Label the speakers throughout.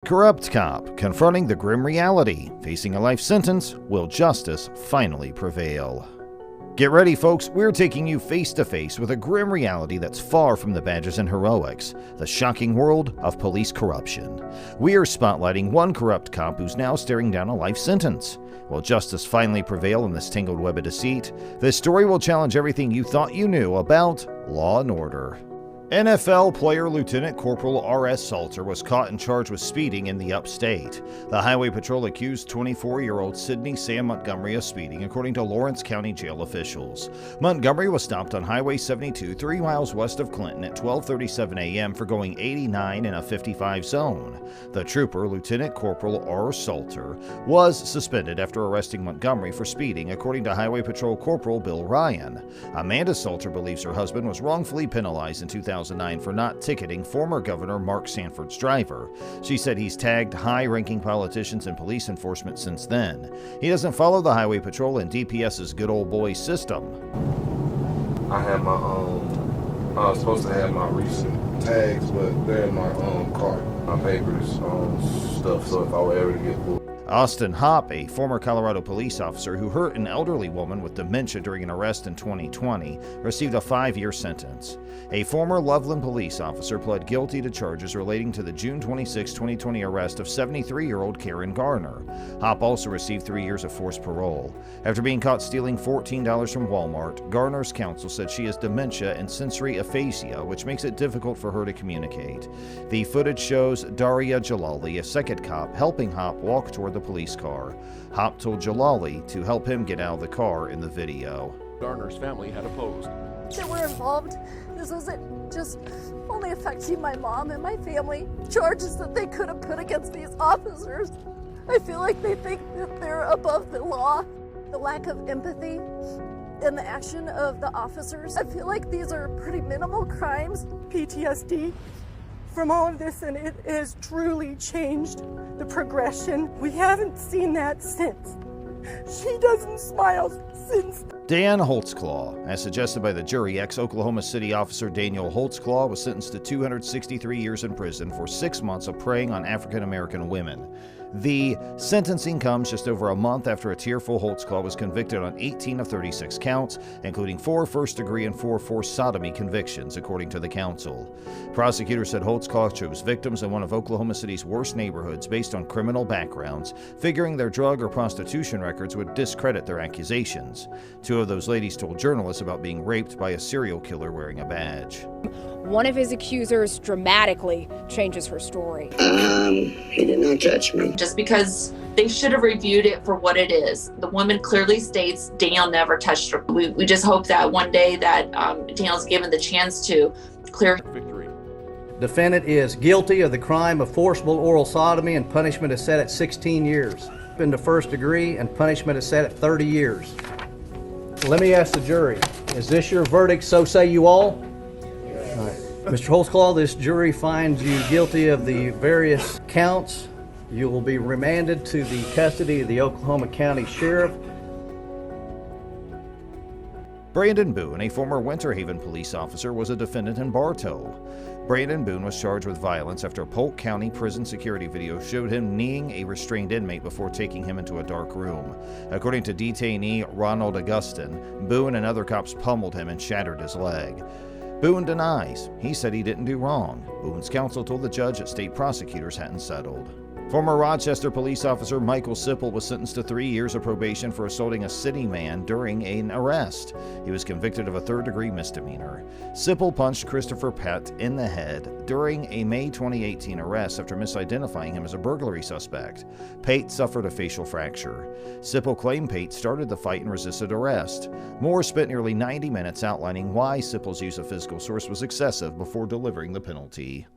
Speaker 1: Corrupt cop confronting the grim reality. Facing a life sentence, will justice finally prevail? Get ready, folks. We're taking you face to face with a grim reality that's far from the badges and heroics, the shocking world of police corruption. We are spotlighting one corrupt cop who's now staring down a life sentence. Will justice finally prevail in this tangled web of deceit? This story will challenge everything you thought you knew about law and order. NFL player Lieutenant Corporal R.S. Salter was caught and charged with speeding in the upstate. The Highway Patrol accused 24-year-old Sidney Sam Montgomery of speeding, according to Lawrence County jail officials. Montgomery was stopped on Highway 72, 3 miles west of Clinton at 12:37 a.m. for going 89 in a 55 zone. The trooper, Lieutenant Corporal R. Salter, was suspended after arresting Montgomery for speeding, according to Highway Patrol Corporal Bill Ryan. Amanda Salter believes her husband was wrongfully penalized in 2009 for not ticketing former Governor Mark Sanford's driver. She said he's tagged high-ranking politicians and police enforcement since then. He doesn't follow the Highway Patrol and DPS's good old boy system.
Speaker 2: I had my I was supposed to have my recent tags, but they're in my car, my papers, stuff. So if I were ever to get pulled.
Speaker 1: Austin Hopp, a former Colorado police officer who hurt an elderly woman with dementia during an arrest in 2020, received a 5-year sentence. A former Loveland police officer pled guilty to charges relating to the June 26, 2020 arrest of 73-year-old Karen Garner. Hopp also received 3 years of forced parole. After being caught stealing $14 from Walmart, Garner's counsel said she has dementia and sensory aphasia, which makes it difficult for her to communicate. The footage shows Daria Jalali, a second cop, helping Hopp walk toward the police car. Hopp told Jalali to help him get out of the car in the video.
Speaker 3: Garner's family had opposed.
Speaker 4: They were involved. This isn't just only affecting my mom and my family. Charges that they could have put against these officers. I feel like they think that they're above the law. The lack of empathy in the action of the officers. I feel like these are pretty minimal crimes.
Speaker 5: PTSD from all of this, and it has truly changed the progression. We haven't seen that since. She doesn't smile since.
Speaker 1: Dan Holtzclaw, as suggested by the jury, ex-Oklahoma City officer Daniel Holtzclaw was sentenced to 263 years in prison for 6 months of preying on African-American women. The sentencing comes just over a month after a tearful Holtzclaw was convicted on 18 of 36 counts, including 4 first-degree and 4 forced sodomy convictions, according to the counsel. Prosecutors said Holtzclaw chose victims in one of Oklahoma City's worst neighborhoods based on criminal backgrounds, figuring their drug or prostitution records would discredit their accusations. 2 of those ladies told journalists about being raped by a serial killer wearing a badge.
Speaker 6: One of his accusers dramatically changes her story.
Speaker 7: He did not judge me.
Speaker 8: Just because they should have reviewed it for what it is. The woman clearly states Daniel never touched her. We just hope that one day that Daniel's given the chance to clear
Speaker 3: Victory.
Speaker 9: Defendant is guilty of the crime of forcible oral sodomy, and punishment is set at 16 years. In the first degree, and punishment is set at 30 years. Let me ask the jury, is this your verdict, so say you all? All right. Mr. Holtzclaw, this jury finds you guilty of the various counts. You will be remanded to the custody of the Oklahoma County Sheriff.
Speaker 1: Brandon Boone, a former Winter Haven police officer, was a defendant in Bartow. Brandon Boone was charged with violence after a Polk County prison security video showed him kneeing a restrained inmate before taking him into a dark room. According to detainee Ronald Augustin, Boone and other cops pummeled him and shattered his leg. Boone denies. He said he didn't do wrong. Boone's counsel told the judge that state prosecutors hadn't settled. Former Rochester police officer Michael Sipple was sentenced to 3 years of probation for assaulting a city man during an arrest. He was convicted of a third-degree misdemeanor. Sipple punched Christopher Pett in the head during a May 2018 arrest after misidentifying him as a burglary suspect. Pate suffered a facial fracture. Sipple claimed Pate started the fight and resisted arrest. Moore spent nearly 90 minutes outlining why Sipple's use of physical force was excessive before delivering the penalty.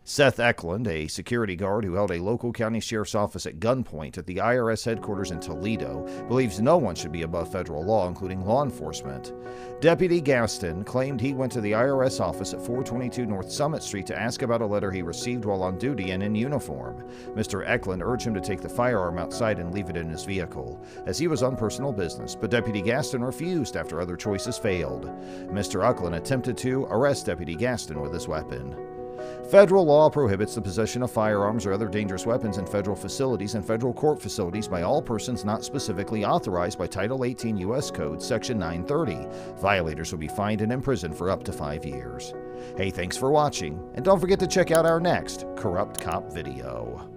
Speaker 1: Seth Eklund, a security guard who held a local county sheriff's office at gunpoint at the IRS headquarters in Toledo, believes no one should be above federal law, including law enforcement. Deputy Gaston claimed he went to the IRS office at 422 North Summit Street to ask about a letter he received while on duty and in uniform. Mr. Eklund urged him to take the firearm outside and leave it in his vehicle, as he was on personal business, but Deputy Gaston refused after other choices failed. Mr. Eklund attempted to arrest Deputy Gaston with his weapon. Federal law prohibits the possession of firearms or other dangerous weapons in federal facilities and federal court facilities by all persons not specifically authorized by Title 18 U.S. Code, Section 930. Violators will be fined and imprisoned for up to 5 years. Hey, thanks for watching, and don't forget to check out our next Corrupt Cop video.